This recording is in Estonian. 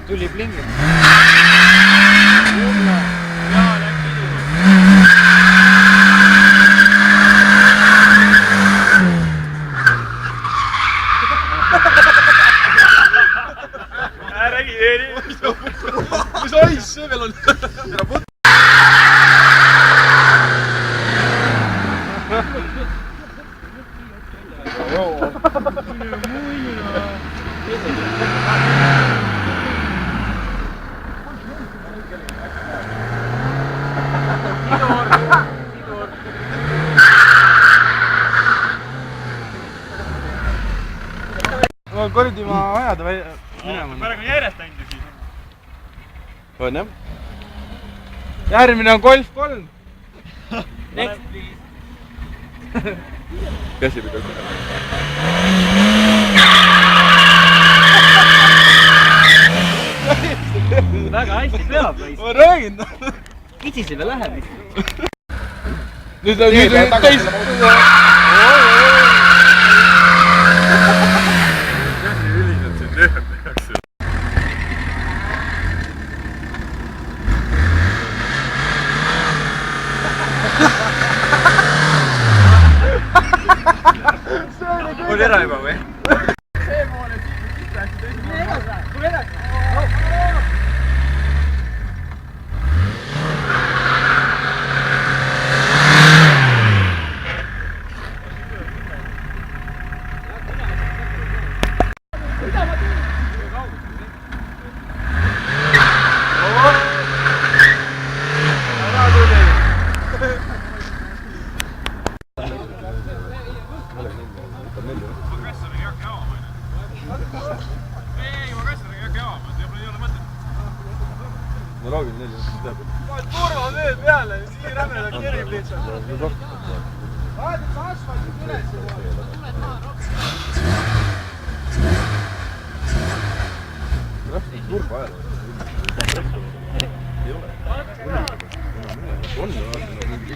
Tuli plingi. Räägi Eeri. Mis asja veel on? Kordi ma ajada minema. Praegu järjest ainult siis. On jah? Järgmine on Golf 3. Next please. Käsi pidi kohe. Väga hästi peab. Ma räägin. Kitsisele läheb. Nüüd on teist. On ära juba või? See poole siin läks. Tule edasi. Ma loogin 4 minutit teab. Vaat turva veel peale, siin rämedaks kerib lihtsalt. Vaatad sa asfaltit üles. Tuled maa rohkem. Turva ajal. Ei ole. On mingi